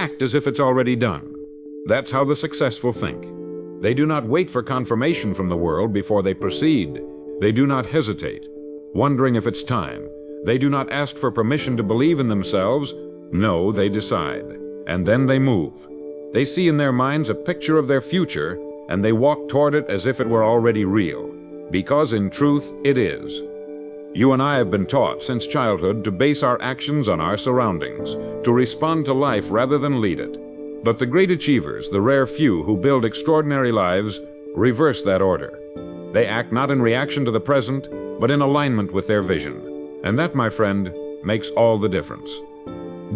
act as if it's already done. That's how the successful think. They do not wait for confirmation from the world before they proceed. They do not hesitate, wondering if it's time. They do not ask for permission to believe in themselves. No, they decide. And then they move. They see in their minds a picture of their future, and they walk toward it as if it were already real, because in truth it is. You and I have been taught since childhood to base our actions on our surroundings, to respond to life rather than lead it. But the great achievers, the rare few who build extraordinary lives, reverse that order. They act not in reaction to the present, but in alignment with their vision. And that, my friend, makes all the difference.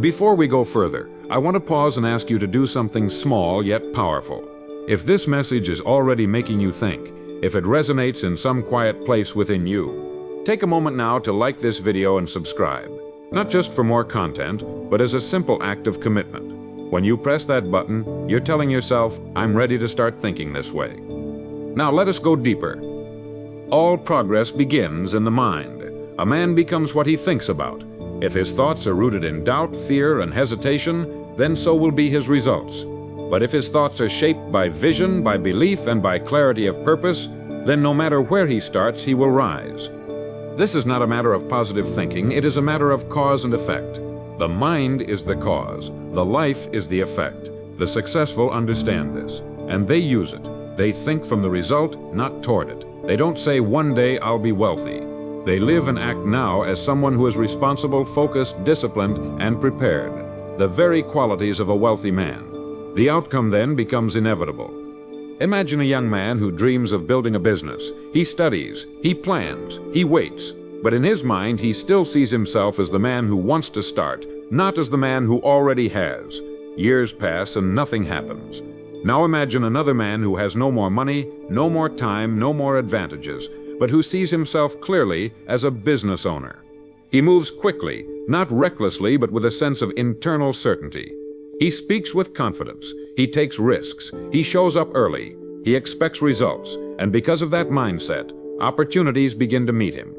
Before we go further, I want to pause and ask you to do something small yet powerful. If this message is already making you think, if it resonates in some quiet place within you, take a moment now to like this video and subscribe, not just for more content, but as a simple act of commitment. When you press that button, you're telling yourself, I'm ready to start thinking this way. Now let us go deeper. All progress begins in the mind. A man becomes what he thinks about. If his thoughts are rooted in doubt, fear, and hesitation, then so will be his results. But if his thoughts are shaped by vision, by belief, and by clarity of purpose, then no matter where he starts, he will rise. This is not a matter of positive thinking, it is a matter of cause and effect. The mind is the cause, the life is the effect. The successful understand this, and they use it. They think from the result, not toward it. They don't say, one day I'll be wealthy. They live and act now as someone who is responsible, focused, disciplined, and prepared. The very qualities of a wealthy man. The outcome then becomes inevitable. Imagine a young man who dreams of building a business. He studies, he plans, he waits. But in his mind, he still sees himself as the man who wants to start, not as the man who already has. Years pass and nothing happens. Now imagine another man who has no more money, no more time, no more advantages, but who sees himself clearly as a business owner. He moves quickly, not recklessly, but with a sense of internal certainty. He speaks with confidence. He takes risks. He shows up early. He expects results. And because of that mindset, opportunities begin to meet him.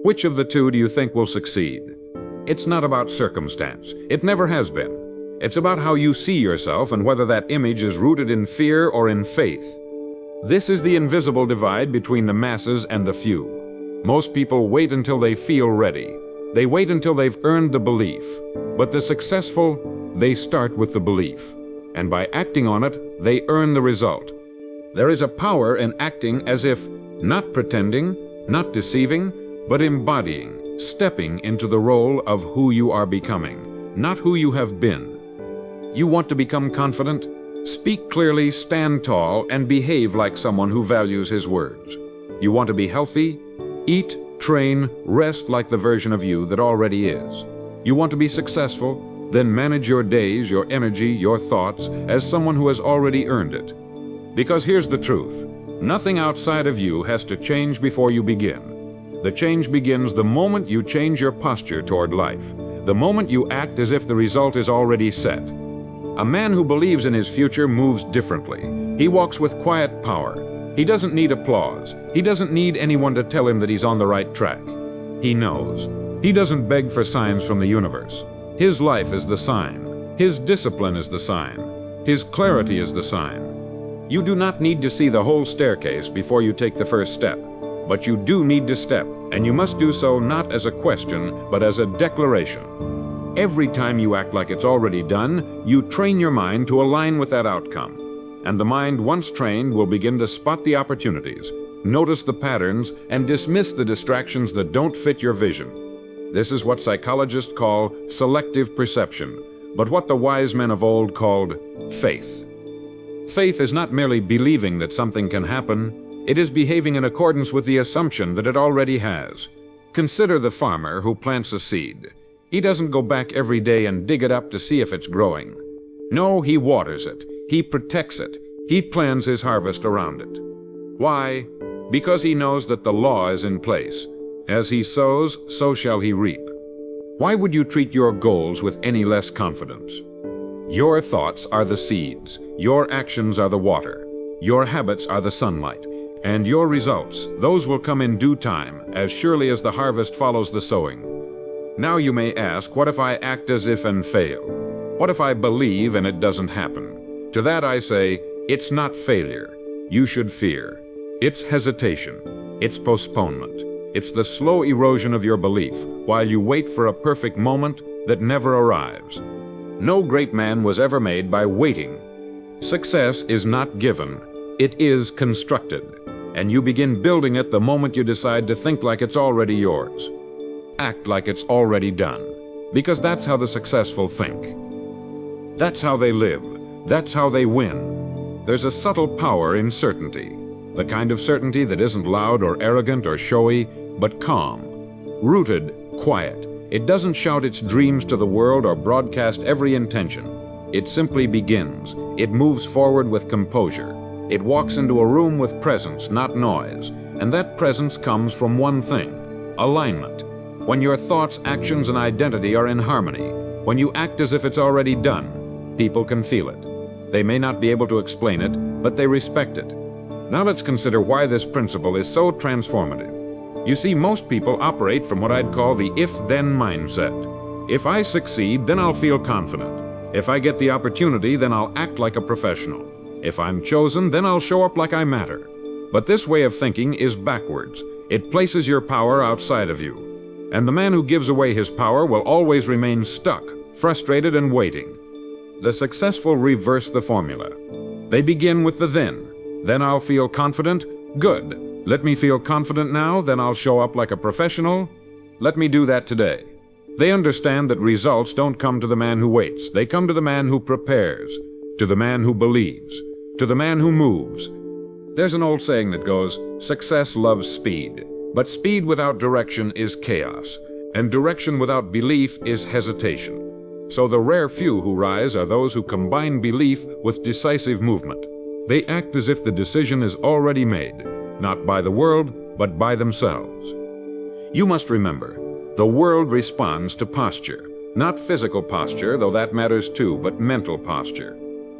Which of the two do you think will succeed? It's not about circumstance. It never has been. It's about how you see yourself and whether that image is rooted in fear or in faith. This is the invisible divide between the masses and the few. Most people wait until they feel ready. They wait until they've earned the belief. But the successful, they start with the belief. And by acting on it, they earn the result. There is a power in acting as if, not pretending, not deceiving, but embodying, stepping into the role of who you are becoming, not who you have been. You want to become confident? Speak clearly, stand tall, and behave like someone who values his words. You want to be healthy? Eat, train, rest like the version of you that already is. You want to be successful? Then manage your days, your energy, your thoughts as someone who has already earned it. Because here's the truth. Nothing outside of you has to change before you begin. The change begins the moment you change your posture toward life, the moment you act as if the result is already set. A man who believes in his future moves differently. He walks with quiet power. He doesn't need applause. He doesn't need anyone to tell him that he's on the right track. He knows. He doesn't beg for signs from the universe. His life is the sign. His discipline is the sign. His clarity is the sign. You do not need to see the whole staircase before you take the first step. But you do need to step, and you must do so not as a question, but as a declaration. Every time you act like it's already done, you train your mind to align with that outcome. And the mind, once trained, will begin to spot the opportunities, notice the patterns, and dismiss the distractions that don't fit your vision. This is what psychologists call selective perception, but what the wise men of old called faith. Faith is not merely believing that something can happen. It is behaving in accordance with the assumption that it already has. Consider the farmer who plants a seed. He doesn't go back every day and dig it up to see if it's growing. No, he waters it. He protects it. He plans his harvest around it. Why? Because he knows that the law is in place. As he sows, so shall he reap. Why would you treat your goals with any less confidence? Your thoughts are the seeds. Your actions are the water. Your habits are the sunlight. And your results, those will come in due time, as surely as the harvest follows the sowing. Now you may ask, what if I act as if and fail? What if I believe and it doesn't happen? To that I say, it's not failure you should fear. It's hesitation. It's postponement. It's the slow erosion of your belief while you wait for a perfect moment that never arrives. No great man was ever made by waiting. Success is not given. It is constructed. And you begin building it the moment you decide to think like it's already yours. Act like it's already done. Because that's how the successful think. That's how they live. That's how they win. There's a subtle power in certainty. The kind of certainty that isn't loud or arrogant or showy, but calm. Rooted, quiet. It doesn't shout its dreams to the world or broadcast every intention. It simply begins. It moves forward with composure. It walks into a room with presence, not noise. And that presence comes from one thing: alignment. When your thoughts, actions, and identity are in harmony, when you act as if it's already done, people can feel it. They may not be able to explain it, but they respect it. Now let's consider why this principle is so transformative. You see, most people operate from what I'd call the if-then mindset. If I succeed, then I'll feel confident. If I get the opportunity, then I'll act like a professional. If I'm chosen, then I'll show up like I matter. But this way of thinking is backwards. It places your power outside of you. And the man who gives away his power will always remain stuck, frustrated, and waiting. The successful reverse the formula. They begin with the then. Then I'll feel confident. Good. Let me feel confident now, then I'll show up like a professional. Let me do that today. They understand that results don't come to the man who waits. They come to the man who prepares, to the man who believes, to the man who moves. There's an old saying that goes, success loves speed, but speed without direction is chaos, and direction without belief is hesitation. So the rare few who rise are those who combine belief with decisive movement. They act as if the decision is already made, not by the world, but by themselves. You must remember, the world responds to posture, not physical posture, though that matters too, but mental posture.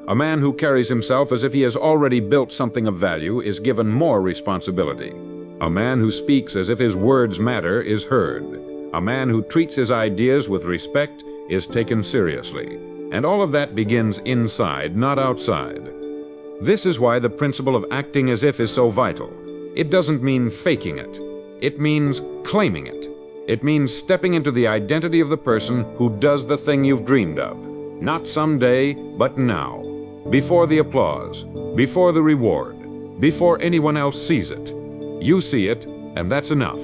A man who carries himself as if he has already built something of value is given more responsibility. A man who speaks as if his words matter is heard. A man who treats his ideas with respect is taken seriously. And all of that begins inside, not outside. This is why the principle of acting as if is so vital. It doesn't mean faking it. It means claiming it. It means stepping into the identity of the person who does the thing you've dreamed of. Not someday, but now. Before the applause, before the reward, before anyone else sees it. You see it, and that's enough.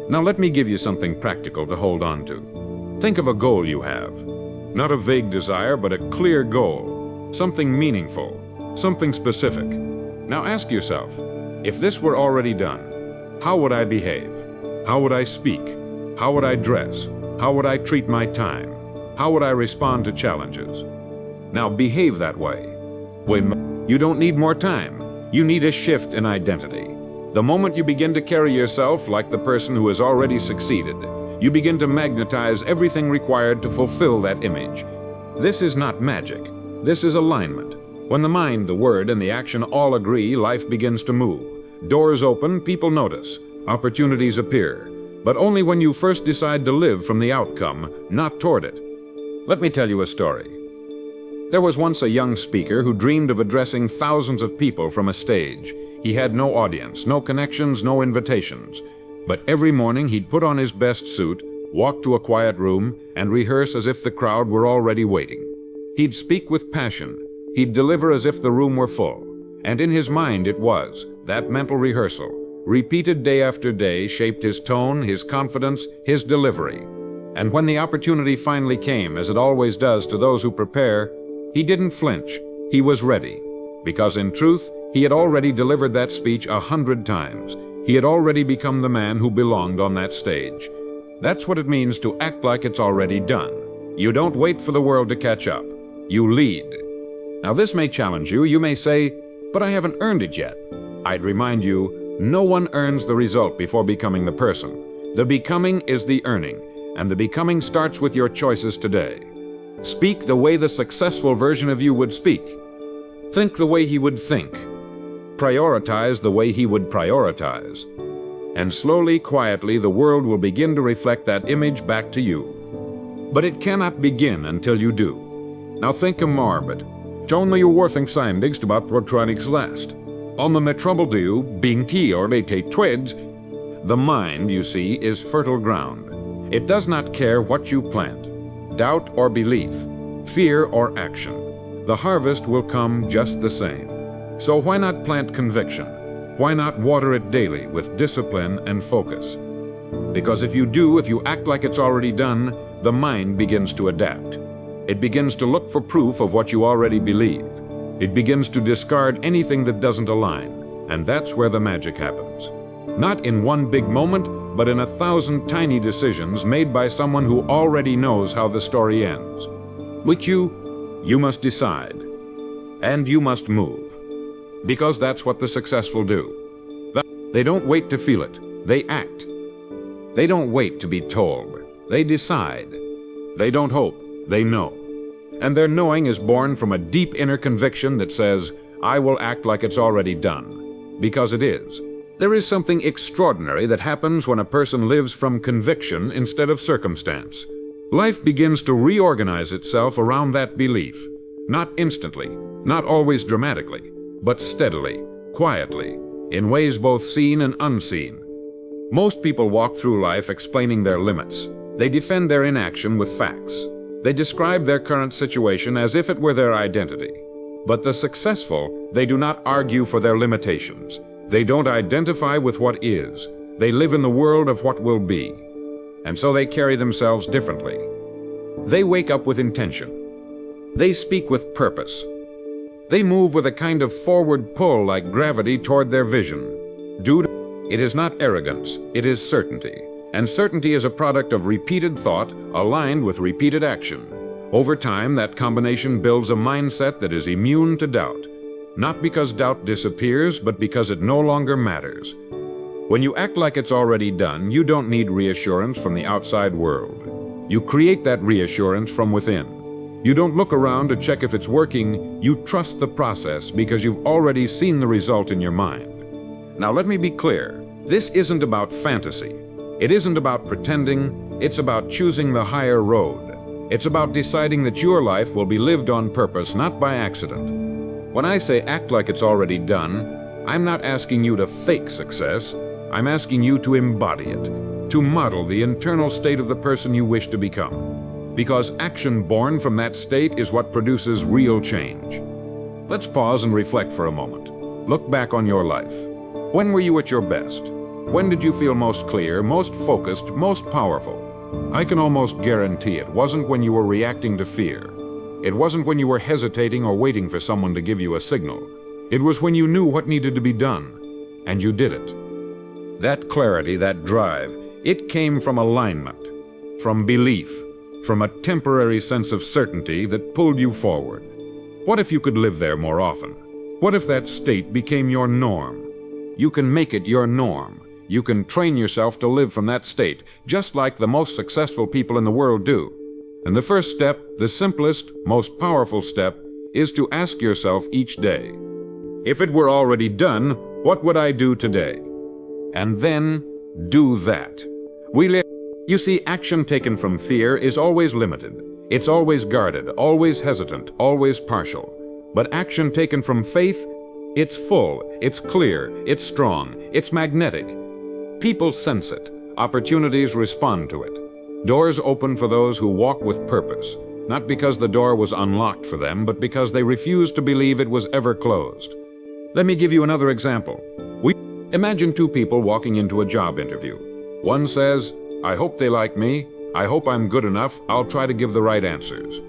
Now let me give you something practical to hold on to. Think of a goal you have. Not a vague desire, but a clear goal. Something meaningful, something specific. Now ask yourself, if this were already done, how would I behave? How would I speak? How would I dress? How would I treat my time? How would I respond to challenges? Now behave that way. When you don't need more time, you need a shift in identity. The moment you begin to carry yourself like the person who has already succeeded, you begin to magnetize everything required to fulfill that image. This is not magic. This is alignment. When the mind, the word, and the action all agree, life begins to move. Doors open, people notice, opportunities appear. But only when you first decide to live from the outcome, not toward it. Let me tell you a story. There was once a young speaker who dreamed of addressing thousands of people from a stage. He had no audience, no connections, no invitations. But every morning he'd put on his best suit, walk to a quiet room, and rehearse as if the crowd were already waiting. He'd speak with passion. He'd deliver as if the room were full. And in his mind it was, that mental rehearsal, repeated day after day, shaped his tone, his confidence, his delivery. And when the opportunity finally came, as it always does to those who prepare, he didn't flinch. He was ready. Because in truth, he had already delivered that speech 100 times. He had already become the man who belonged on that stage. That's what it means to act like it's already done. You don't wait for the world to catch up. You lead. Now this may challenge you. You may say, but I haven't earned it yet. I'd remind you, no one earns the result before becoming the person. The becoming is the earning, and the becoming starts with your choices today. Speak the way the successful version of you would speak. Think the way he would think. Prioritize the way he would prioritize. And slowly, quietly, the world will begin to reflect that image back to you. But it cannot begin until you do. Now think morbid. John ju overthinksyndigst about what tronics last. On the trouble do, being tea or they take twids, the mind, you see, is fertile ground. It does not care what you plant, doubt or belief, fear or action. The harvest will come just the same. So why not plant conviction? Why not water it daily with discipline and focus? Because if you act like it's already done, the mind begins to adapt. It begins to look for proof of what you already believe. It begins to discard anything that doesn't align, and that's where the magic happens. Not in one big moment, but in 1,000 tiny decisions made by someone who already knows how the story ends. Which you must decide, and you must move. Because that's what the successful do. They don't wait to feel it, they act. They don't wait to be told, they decide. They don't hope, they know. And their knowing is born from a deep inner conviction that says, I will act like it's already done. Because it is. There is something extraordinary that happens when a person lives from conviction instead of circumstance. Life begins to reorganize itself around that belief. Not instantly, not always dramatically, but steadily, quietly, in ways both seen and unseen. Most people walk through life explaining their limits. They defend their inaction with facts. They describe their current situation as if it were their identity. But the successful, they do not argue for their limitations. They don't identify with what is. They live in the world of what will be. And so they carry themselves differently. They wake up with intention. They speak with purpose. They move with a kind of forward pull like gravity toward their vision. It is not arrogance, it is certainty. And certainty is a product of repeated thought aligned with repeated action. Over time, that combination builds a mindset that is immune to doubt. Not because doubt disappears, but because it no longer matters. When you act like it's already done, you don't need reassurance from the outside world. You create that reassurance from within. You don't look around to check if it's working, you trust the process because you've already seen the result in your mind. Now let me be clear, this isn't about fantasy. It isn't about pretending, it's about choosing the higher road. It's about deciding that your life will be lived on purpose, not by accident. When I say act like it's already done, I'm not asking you to fake success. I'm asking you to embody it, to model the internal state of the person you wish to become. Because action born from that state is what produces real change. Let's pause and reflect for a moment. Look back on your life. When were you at your best? When did you feel most clear, most focused, most powerful? I can almost guarantee it wasn't when you were reacting to fear. It wasn't when you were hesitating or waiting for someone to give you a signal. It was when you knew what needed to be done, and you did it. That clarity, that drive, it came from alignment, from belief, from a temporary sense of certainty that pulled you forward. What if you could live there more often? What if that state became your norm? You can make it your norm. You can train yourself to live from that state, just like the most successful people in the world do. And the first step, the simplest, most powerful step, is to ask yourself each day, if it were already done, what would I do today? And then do that. You see, action taken from fear is always limited. It's always guarded, always hesitant, always partial. But action taken from faith, it's full, it's clear, it's strong, it's magnetic. People sense it. Opportunities respond to it. Doors open for those who walk with purpose, not because the door was unlocked for them, but because they refused to believe it was ever closed. Let me give you another example. Imagine two people walking into a job interview. One says, I hope they like me. I hope I'm good enough. I'll try to give the right answers.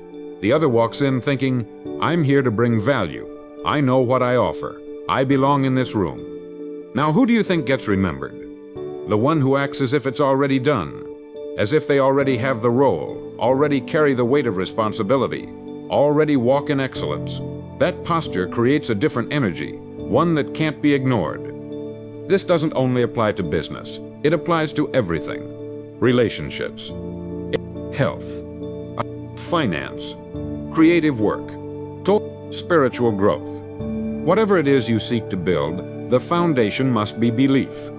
The other walks in thinking, I'm here to bring value. I know what I offer. I belong in this room. Now, who do you think gets remembered? The one who acts as if it's already done, as if they already have the role, already carry the weight of responsibility, already walk in excellence. That posture creates a different energy, one that can't be ignored. This doesn't only apply to business. It applies to everything. Relationships, health, finance, creative work, spiritual growth. Whatever it is you seek to build, the foundation must be belief.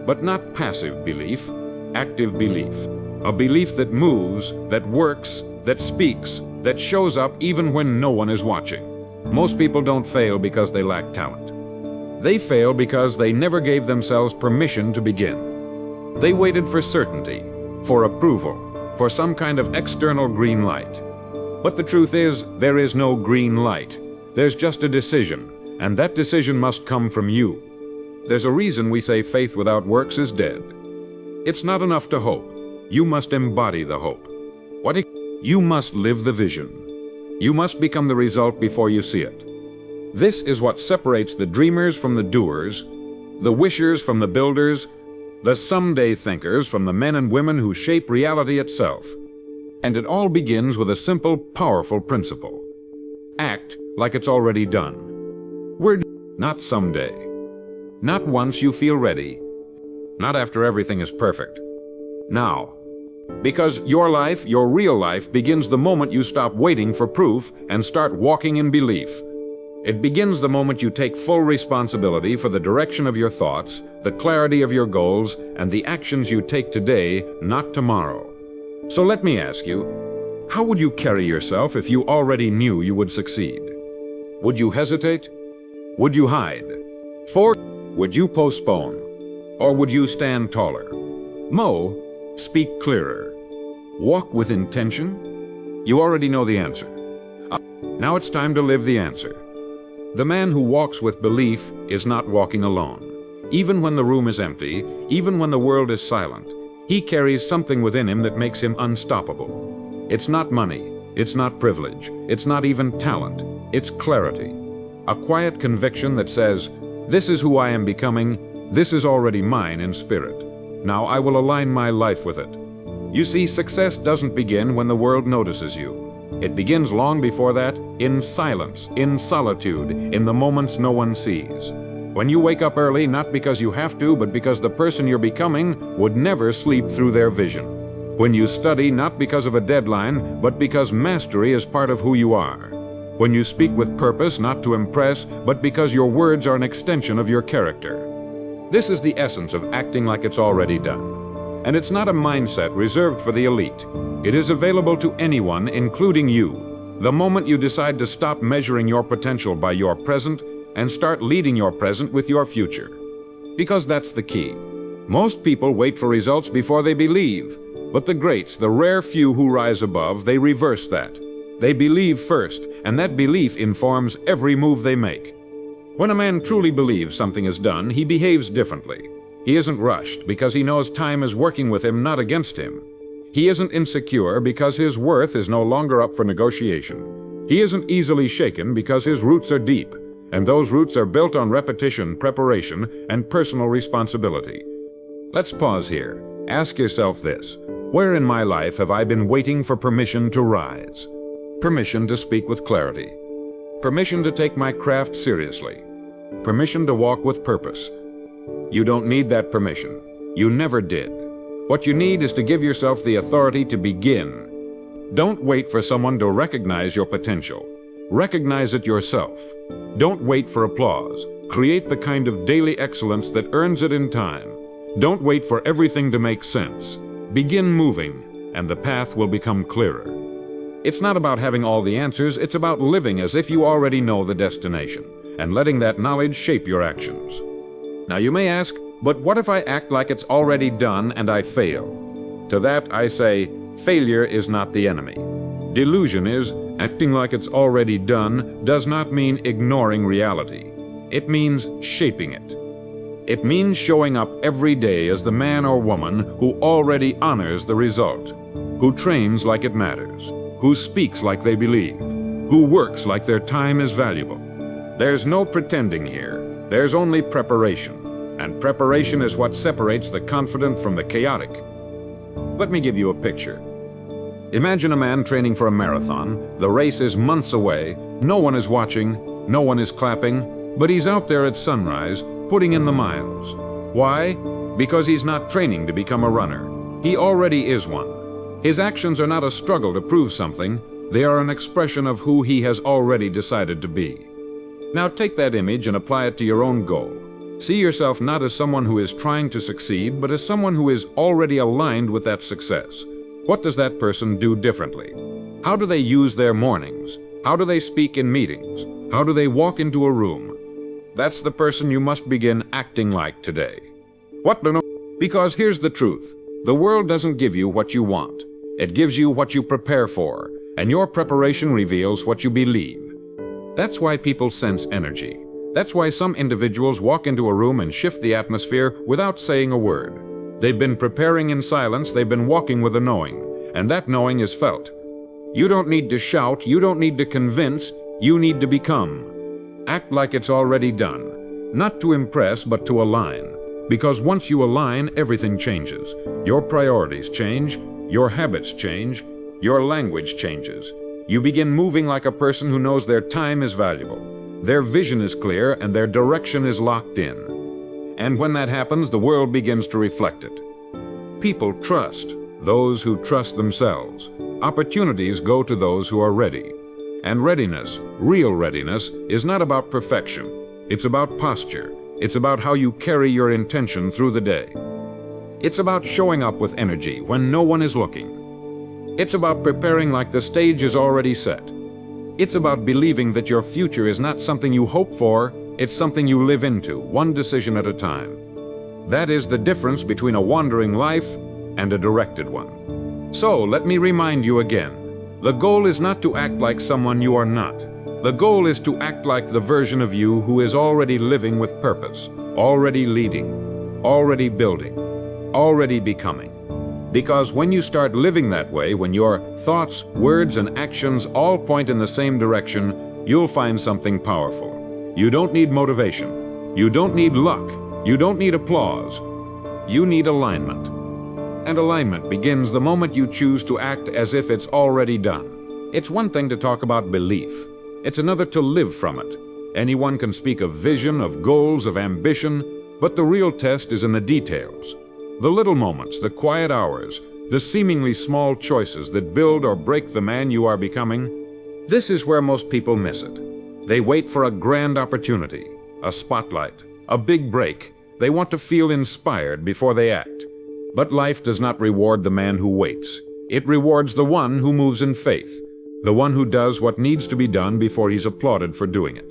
But not passive belief, active belief. A belief that moves, that works, that speaks, that shows up even when no one is watching. Most people don't fail because they lack talent. They fail because they never gave themselves permission to begin. They waited for certainty, for approval, for some kind of external green light. But the truth is, there is no green light. There's just a decision, and that decision must come from you. There's a reason we say faith without works is dead. It's not enough to hope. You must embody the hope. You must live the vision. You must become the result before you see it. This is what separates the dreamers from the doers, the wishers from the builders, the someday thinkers from the men and women who shape reality itself. And it all begins with a simple, powerful principle. Act like it's already done. Not someday. Not once you feel ready. Not after everything is perfect. Now. Because your life, your real life, begins the moment you stop waiting for proof and start walking in belief. It begins the moment you take full responsibility for the direction of your thoughts, the clarity of your goals, and the actions you take today, not tomorrow. So let me ask you, how would you carry yourself if you already knew you would succeed? Would you hesitate? Would you hide? Would you postpone? Or would you stand taller? Speak clearer. Walk with intention? You already know the answer. Now it's time to live the answer. The man who walks with belief is not walking alone. Even when the room is empty, even when the world is silent, he carries something within him that makes him unstoppable. It's not money, it's not privilege, it's not even talent, it's clarity. A quiet conviction that says, this is who I am becoming, this is already mine in spirit. Now I will align my life with it. You see, success doesn't begin when the world notices you. It begins long before that, in silence, in solitude, in the moments no one sees. When you wake up early, not because you have to, but because the person you're becoming would never sleep through their vision. When you study, not because of a deadline, but because mastery is part of who you are. When you speak with purpose, not to impress, but because your words are an extension of your character. This is the essence of acting like it's already done. And it's not a mindset reserved for the elite. It is available to anyone, including you, the moment you decide to stop measuring your potential by your present and start leading your present with your future. Because that's the key. Most people wait for results before they believe. But the greats, the rare few who rise above, they reverse that. They believe first, and that belief informs every move they make. When a man truly believes something is done, he behaves differently. He isn't rushed because he knows time is working with him, not against him. He isn't insecure because his worth is no longer up for negotiation. He isn't easily shaken because his roots are deep, and those roots are built on repetition, preparation, and personal responsibility. Let's pause here. Ask yourself this. Where in my life have I been waiting for permission to rise? Permission to speak with clarity. Permission to take my craft seriously. Permission to walk with purpose. You don't need that permission. You never did. What you need is to give yourself the authority to begin. Don't wait for someone to recognize your potential. Recognize it yourself. Don't wait for applause. Create the kind of daily excellence that earns it in time. Don't wait for everything to make sense. Begin moving, and the path will become clearer. It's not about having all the answers, it's about living as if you already know the destination, and letting that knowledge shape your actions. Now you may ask, but what if I act like it's already done and I fail? To that I say, failure is not the enemy. Delusion is, acting like it's already done does not mean ignoring reality. It means shaping it. It means showing up every day as the man or woman who already honors the result, who trains like it matters, who speaks like they believe, who works like their time is valuable. There's no pretending here. There's only preparation. And preparation is what separates the confident from the chaotic. Let me give you a picture. Imagine a man training for a marathon. The race is months away. No one is watching. No one is clapping. But he's out there at sunrise, putting in the miles. Why? Because he's not training to become a runner. He already is one. His actions are not a struggle to prove something. They are an expression of who he has already decided to be. Now take that image and apply it to your own goal. See yourself not as someone who is trying to succeed, but as someone who is already aligned with that success. What does that person do differently? How do they use their mornings? How do they speak in meetings? How do they walk into a room? That's the person you must begin acting like today. What do you know? Because here's the truth. The world doesn't give you what you want. It gives you what you prepare for, and your preparation reveals what you believe. That's why people sense energy. That's why some individuals walk into a room and shift the atmosphere without saying a word. They've been preparing in silence, they've been walking with a knowing, and that knowing is felt. You don't need to shout, you don't need to convince, you need to become. Act like it's already done. Not to impress, but to align. Because once you align, everything changes. Your priorities change, your habits change, your language changes. You begin moving like a person who knows their time is valuable. Their vision is clear and their direction is locked in. And when that happens, the world begins to reflect it. People trust those who trust themselves. Opportunities go to those who are ready. And readiness, real readiness, is not about perfection. It's about posture. It's about how you carry your intention through the day. It's about showing up with energy when no one is looking. It's about preparing like the stage is already set. It's about believing that your future is not something you hope for, it's something you live into, one decision at a time. That is the difference between a wandering life and a directed one. So, let me remind you again. The goal is not to act like someone you are not. The goal is to act like the version of you who is already living with purpose, already leading, already building, already becoming. Because when you start living that way, when your thoughts, words, and actions all point in the same direction, you'll find something powerful. You don't need motivation. You don't need luck. You don't need applause. You need alignment. And alignment begins the moment you choose to act as if it's already done. It's one thing to talk about belief. It's another to live from it. Anyone can speak of vision, of goals, of ambition, but the real test is in the details. The little moments, the quiet hours, the seemingly small choices that build or break the man you are becoming. This is where most people miss it. They wait for a grand opportunity, a spotlight, a big break. They want to feel inspired before they act. But life does not reward the man who waits. It rewards the one who moves in faith, the one who does what needs to be done before he's applauded for doing it.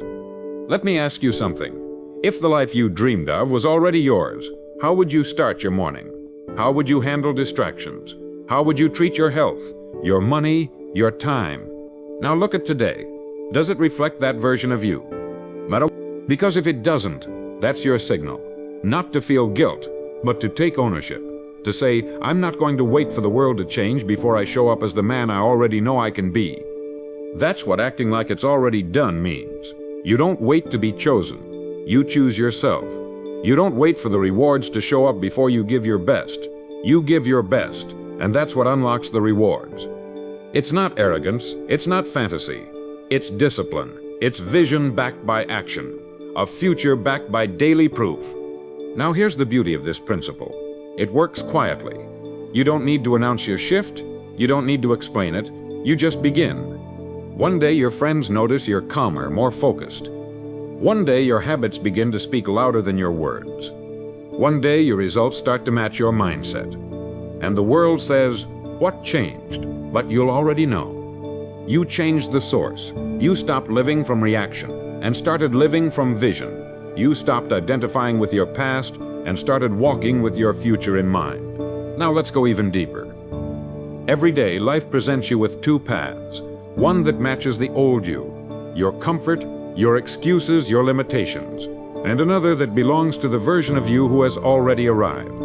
Let me ask you something. If the life you dreamed of was already yours, how would you start your morning? How would you handle distractions? How would you treat your health, your money, your time? Now look at today. Does it reflect that version of you? Because if it doesn't, that's your signal. Not to feel guilt, but to take ownership. To say, I'm not going to wait for the world to change before I show up as the man I already know I can be. That's what acting like it's already done means. You don't wait to be chosen. You choose yourself. You don't wait for the rewards to show up before you give your best. You give your best, and that's what unlocks the rewards. It's not arrogance, it's not fantasy. It's discipline. It's vision backed by action. A future backed by daily proof. Now here's the beauty of this principle. It works quietly. You don't need to announce your shift. You don't need to explain it. You just begin. One day your friends notice you're calmer, more focused. One day your habits begin to speak louder than your words. One day your results start to match your mindset. And the world says, what changed? But you'll already know. You changed the source. You stopped living from reaction and started living from vision. You stopped identifying with your past and started walking with your future in mind. Now let's go even deeper. Every day, life presents you with two paths. One that matches the old you, your comfort, your excuses, your limitations, and another that belongs to the version of you who has already arrived.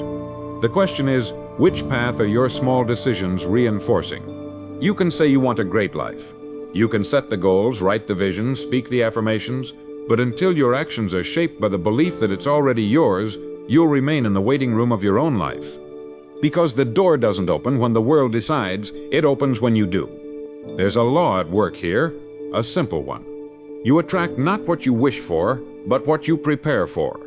The question is, which path are your small decisions reinforcing? You can say you want a great life. You can set the goals, write the vision, speak the affirmations, but until your actions are shaped by the belief that it's already yours, you'll remain in the waiting room of your own life. Because the door doesn't open when the world decides, it opens when you do. There's a law at work here, a simple one. You attract not what you wish for, but what you prepare for.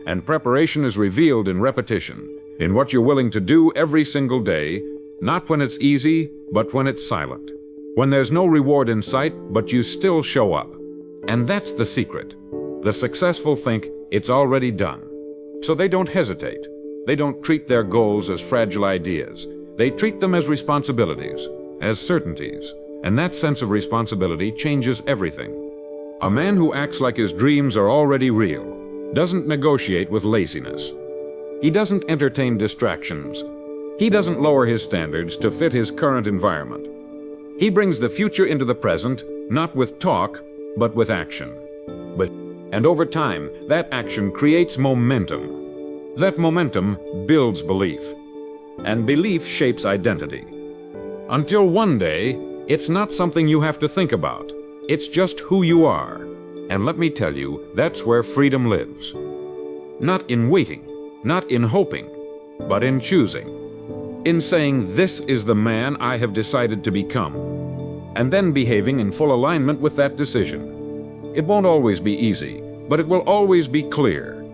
And preparation is revealed in repetition, in what you're willing to do every single day, not when it's easy, but when it's silent. When there's no reward in sight, but you still show up. And that's the secret. The successful think it's already done. So they don't hesitate. They don't treat their goals as fragile ideas. They treat them as responsibilities, as certainties, And that sense of responsibility changes everything. A man who acts like his dreams are already real doesn't negotiate with laziness. He doesn't entertain distractions. He doesn't lower his standards to fit his current environment. He brings the future into the present, not with talk, but with action. And over time, that action creates momentum. That momentum builds belief. And belief shapes identity. Until one day, it's not something you have to think about. It's just who you are. And let me tell you, that's where freedom lives. Not in waiting, not in hoping, but in choosing. In saying, this is the man I have decided to become. And then behaving in full alignment with that decision. It won't always be easy, but it will always be clear.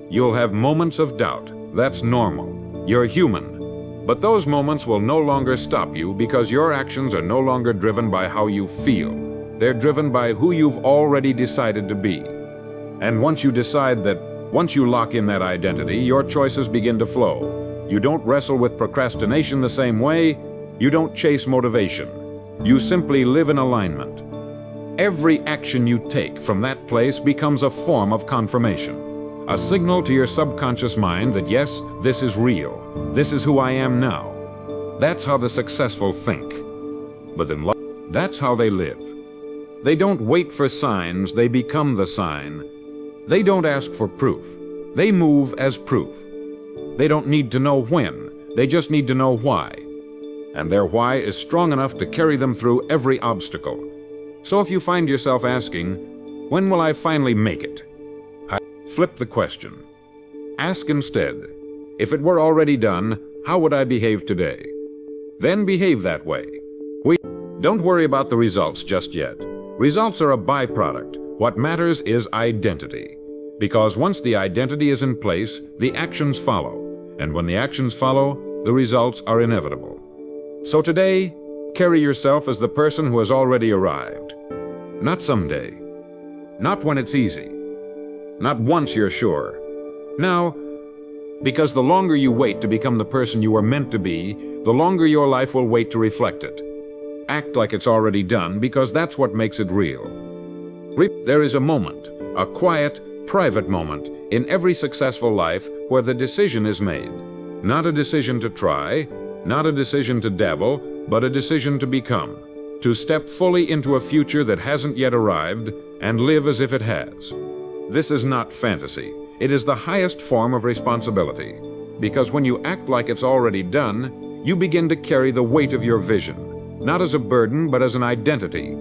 You'll have moments of doubt. That's normal. You're human. But those moments will no longer stop you because your actions are no longer driven by how you feel. They're driven by who you've already decided to be. And once you decide that, once you lock in that identity, your choices begin to flow. You don't wrestle with procrastination the same way. You don't chase motivation. You simply live in alignment. Every action you take from that place becomes a form of confirmation. A signal to your subconscious mind that yes, this is real. This is who I am now. That's how the successful think. But in life, that's how they live. They don't wait for signs, they become the sign. They don't ask for proof. They move as proof. They don't need to know when, they just need to know why. And their why is strong enough to carry them through every obstacle. So if you find yourself asking, when will I finally make it? Flip the question. Ask instead, if it were already done, how would I behave today? Then behave that way. Don't worry about the results just yet. Results are a byproduct. What matters is identity. Because once the identity is in place, the actions follow. And when the actions follow, the results are inevitable. So today, carry yourself as the person who has already arrived. Not someday. Not when it's easy. Not once you're sure. Now, because the longer you wait to become the person you are meant to be, the longer your life will wait to reflect it. Act like it's already done because that's what makes it real. There is a moment, a quiet, private moment in every successful life where the decision is made. Not a decision to try, not a decision to dabble, but a decision to become. To step fully into a future that hasn't yet arrived and live as if it has. This is not fantasy. It is the highest form of responsibility. Because when you act like it's already done, you begin to carry the weight of your vision. Not as a burden, but as an identity.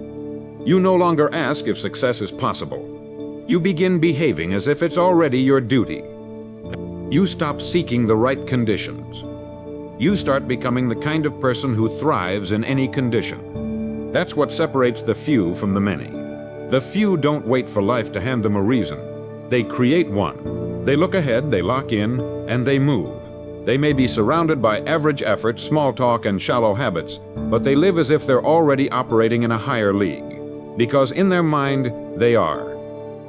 You no longer ask if success is possible. You begin behaving as if it's already your duty. You stop seeking the right conditions. You start becoming the kind of person who thrives in any condition. That's what separates the few from the many. The few don't wait for life to hand them a reason. They create one. They look ahead, they lock in, and they move. They may be surrounded by average effort, small talk, and shallow habits, but they live as if they're already operating in a higher league. Because in their mind, they are.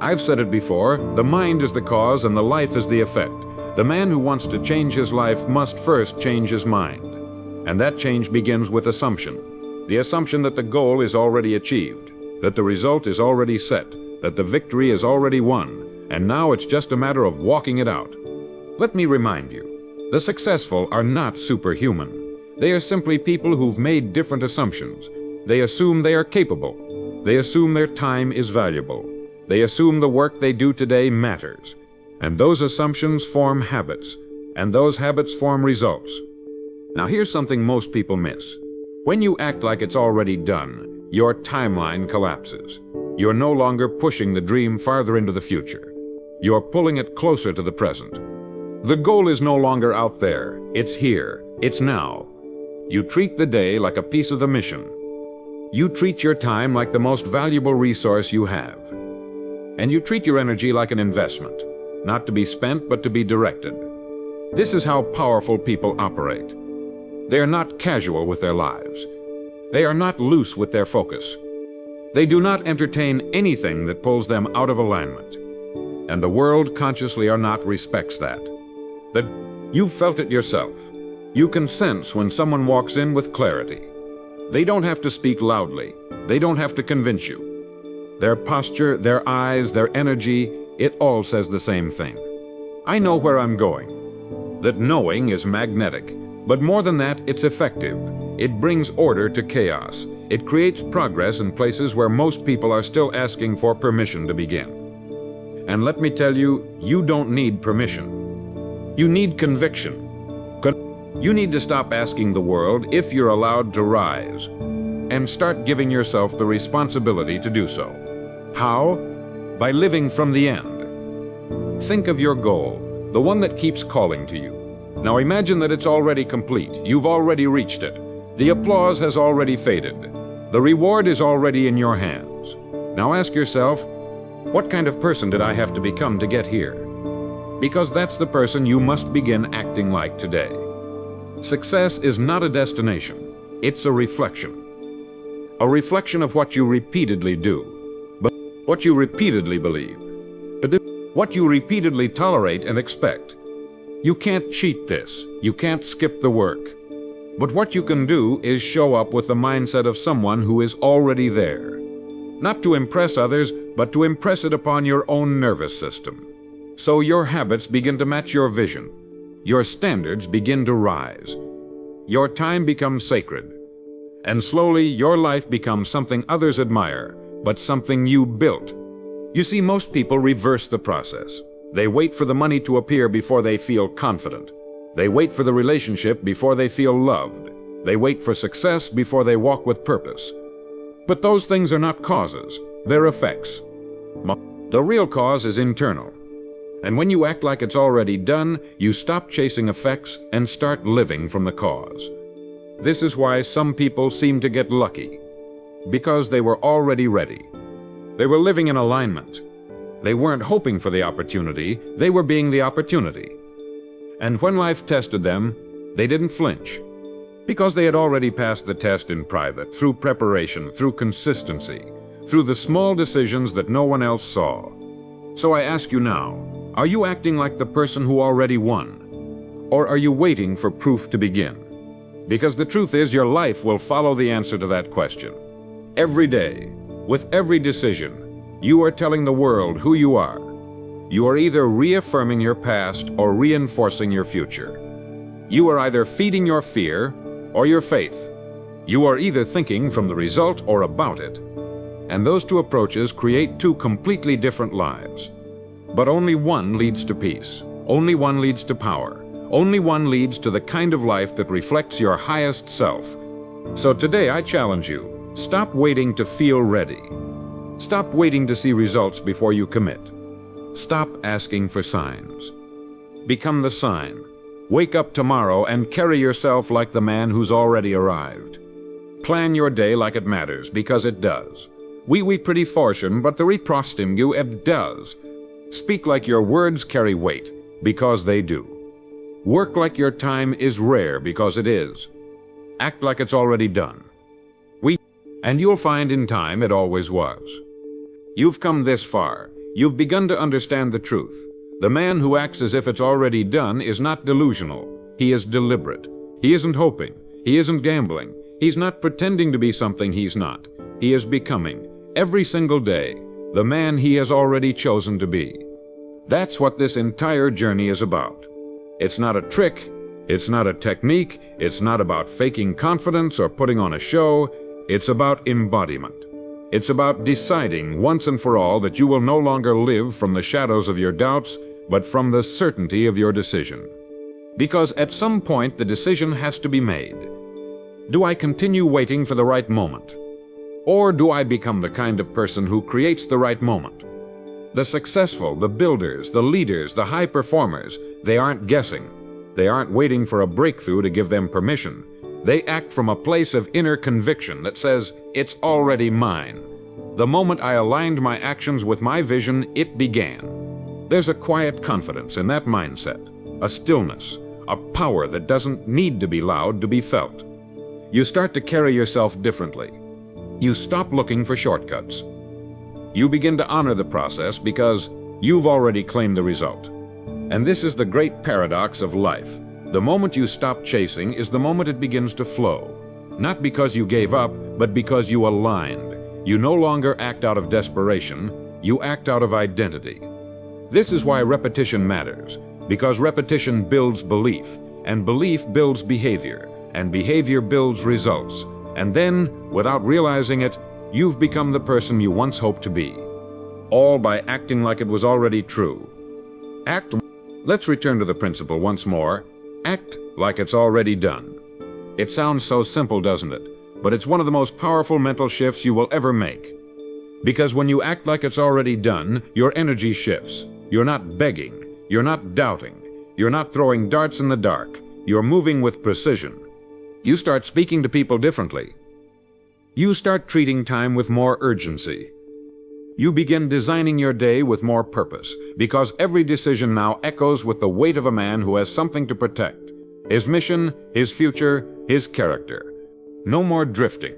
I've said it before, the mind is the cause and the life is the effect. The man who wants to change his life must first change his mind. And that change begins with assumption. The assumption that the goal is already achieved, that the result is already set, that the victory is already won, and now it's just a matter of walking it out. Let me remind you, the successful are not superhuman. They are simply people who've made different assumptions. They assume they are capable. They assume their time is valuable. They assume the work they do today matters. And those assumptions form habits, and those habits form results. Now here's something most people miss. When you act like it's already done, your timeline collapses. You're no longer pushing the dream farther into the future. You're pulling it closer to the present. The goal is no longer out there. It's here. It's now. You treat the day like a piece of the mission. You treat your time like the most valuable resource you have. And you treat your energy like an investment, not to be spent but to be directed. This is how powerful people operate. They are not casual with their lives. They are not loose with their focus. They do not entertain anything that pulls them out of alignment. And the world, consciously or not, respects that. You've felt it yourself. You can sense when someone walks in with clarity. They don't have to speak loudly. They don't have to convince you. Their posture, their eyes, their energy, it all says the same thing. I know where I'm going. That knowing is magnetic, but more than that, it's effective. It brings order to chaos. It creates progress in places where most people are still asking for permission to begin. And let me tell you, you don't need permission. You need conviction. You need to stop asking the world if you're allowed to rise, and start giving yourself the responsibility to do so. How? By living from the end. Think of your goal, the one that keeps calling to you. Now imagine that it's already complete. You've already reached it. The applause has already faded. The reward is already in your hands. Now ask yourself, what kind of person did I have to become to get here? Because that's the person you must begin acting like today. Success is not a destination. It's a reflection. A reflection of what you repeatedly do, but what you repeatedly believe, but what you repeatedly tolerate and expect. You can't cheat this. You can't skip the work. But what you can do is show up with the mindset of someone who is already there. Not to impress others, but to impress it upon your own nervous system. So your habits begin to match your vision. Your standards begin to rise. Your time becomes sacred. And slowly your life becomes something others admire, but something you built. You see, most people reverse the process. They wait for the money to appear before they feel confident. They wait for the relationship before they feel loved. They wait for success before they walk with purpose. But those things are not causes, they're effects. The real cause is internal. And when you act like it's already done, you stop chasing effects and start living from the cause. This is why some people seem to get lucky, because they were already ready. They were living in alignment. They weren't hoping for the opportunity, they were being the opportunity. And when life tested them, they didn't flinch, because they had already passed the test in private, through preparation, through consistency, through the small decisions that no one else saw. So I ask you now, are you acting like the person who already won? Or are you waiting for proof to begin? Because the truth is, your life will follow the answer to that question. Every day, with every decision, you are telling the world who you are. You are either reaffirming your past or reinforcing your future. You are either feeding your fear or your faith. You are either thinking from the result or about it. And those two approaches create two completely different lives. But only one leads to peace. Only one leads to power. Only one leads to the kind of life that reflects your highest self. So today I challenge you, stop waiting to feel ready. Stop waiting to see results before you commit. Stop asking for signs. Become the sign. Wake up tomorrow and carry yourself like the man who's already arrived. Plan your day like it matters, because it does. Oui, pretty fortune, but the reprostim you, it does. Speak like your words carry weight, because they do. Work like your time is rare, because it is. Act like it's already done. And you'll find in time it always was. You've come this far. You've begun to understand the truth. The man who acts as if it's already done is not delusional. He is deliberate. He isn't hoping. He isn't gambling. He's not pretending to be something he's not. He is becoming, every single day, the man he has already chosen to be. That's what this entire journey is about. It's not a trick. It's not a technique. It's not about faking confidence or putting on a show. It's about embodiment. It's about deciding once and for all that you will no longer live from the shadows of your doubts, but from the certainty of your decision. Because at some point the decision has to be made. Do I continue waiting for the right moment? Or do I become the kind of person who creates the right moment? The successful, the builders, the leaders, the high performers, they aren't guessing. They aren't waiting for a breakthrough to give them permission. They act from a place of inner conviction that says, it's already mine. The moment I aligned my actions with my vision, it began. There's a quiet confidence in that mindset, a stillness, a power that doesn't need to be loud to be felt. You start to carry yourself differently. You stop looking for shortcuts. You begin to honor the process because you've already claimed the result. And this is the great paradox of life. The moment you stop chasing is the moment it begins to flow. Not because you gave up, but because you aligned. You no longer act out of desperation, you act out of identity. This is why repetition matters, because repetition builds belief, and belief builds behavior, and behavior builds results. And then, without realizing it, you've become the person you once hoped to be. All by acting like it was already true. Let's return to the principle once more. Act like it's already done. It sounds so simple, doesn't it? But it's one of the most powerful mental shifts you will ever make. Because when you act like it's already done, your energy shifts. You're not begging. You're not doubting. You're not throwing darts in the dark. You're moving with precision. You start speaking to people differently. You start treating time with more urgency. You begin designing your day with more purpose, because every decision now echoes with the weight of a man who has something to protect. His mission, his future, his character. No more drifting.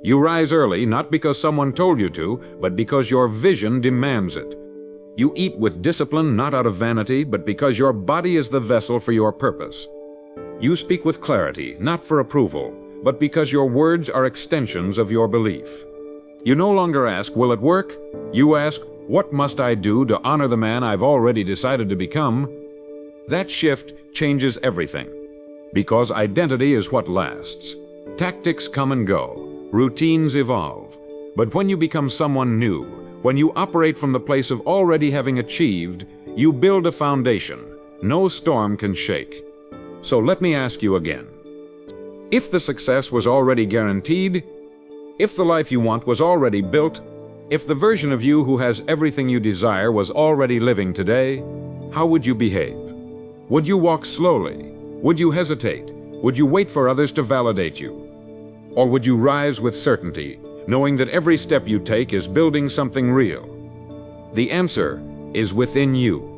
You rise early, not because someone told you to, but because your vision demands it. You eat with discipline, not out of vanity, but because your body is the vessel for your purpose. You speak with clarity, not for approval, but because your words are extensions of your belief. You no longer ask, will it work? You ask, what must I do to honor the man I've already decided to become? That shift changes everything, because identity is what lasts. Tactics come and go, routines evolve, but when you become someone new, when you operate from the place of already having achieved, you build a foundation no storm can shake. So let me ask you again. If the success was already guaranteed, if the life you want was already built, if the version of you who has everything you desire was already living today, how would you behave? Would you walk slowly? Would you hesitate? Would you wait for others to validate you? Or would you rise with certainty, knowing that every step you take is building something real? The answer is within you.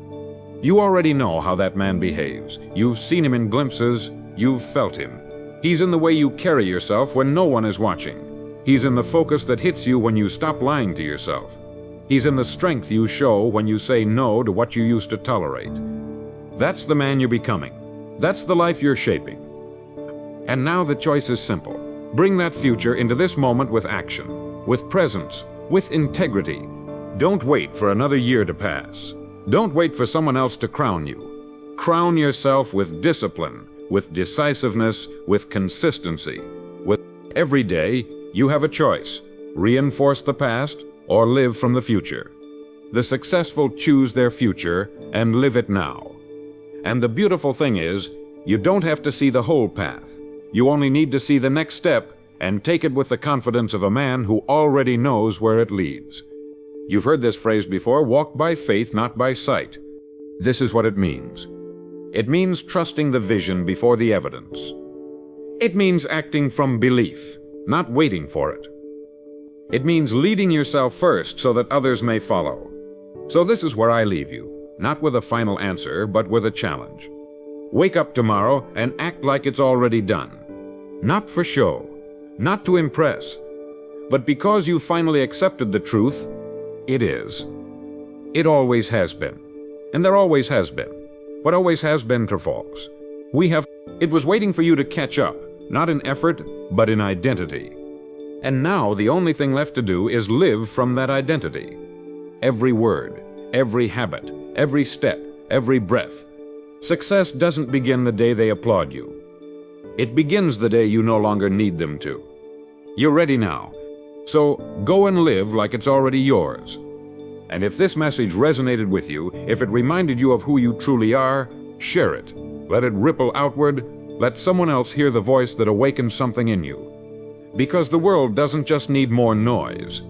You already know how that man behaves. You've seen him in glimpses. You've felt him. He's in the way you carry yourself when no one is watching. He's in the focus that hits you when you stop lying to yourself. He's in the strength you show when you say no to what you used to tolerate. That's the man you're becoming. That's the life you're shaping. And now the choice is simple. Bring that future into this moment with action, with presence, with integrity. Don't wait for another year to pass. Don't wait for someone else to crown you. Crown yourself with discipline, with decisiveness, with consistency. With every day, you have a choice. Reinforce the past or live from the future. The successful choose their future and live it now. And the beautiful thing is, you don't have to see the whole path. You only need to see the next step and take it with the confidence of a man who already knows where it leads. You've heard this phrase before, walk by faith, not by sight. This is what it means. It means trusting the vision before the evidence. It means acting from belief, not waiting for it. It means leading yourself first so that others may follow. So this is where I leave you, not with a final answer, but with a challenge. Wake up tomorrow and act like it's already done. Not for show, not to impress, but because you finally accepted the truth, it is. It always has been. And there always has been. What always has been performs. It was waiting for you to catch up, not in effort, but in identity. And now the only thing left to do is live from that identity. Every word, every habit, every step, every breath. Success doesn't begin the day they applaud you. It begins the day you no longer need them to. You're ready now. So go and live like it's already yours. And if this message resonated with you, if it reminded you of who you truly are, share it. Let it ripple outward. Let someone else hear the voice that awakens something in you. Because the world doesn't just need more noise.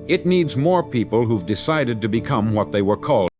It needs more people who've decided to become what they were called.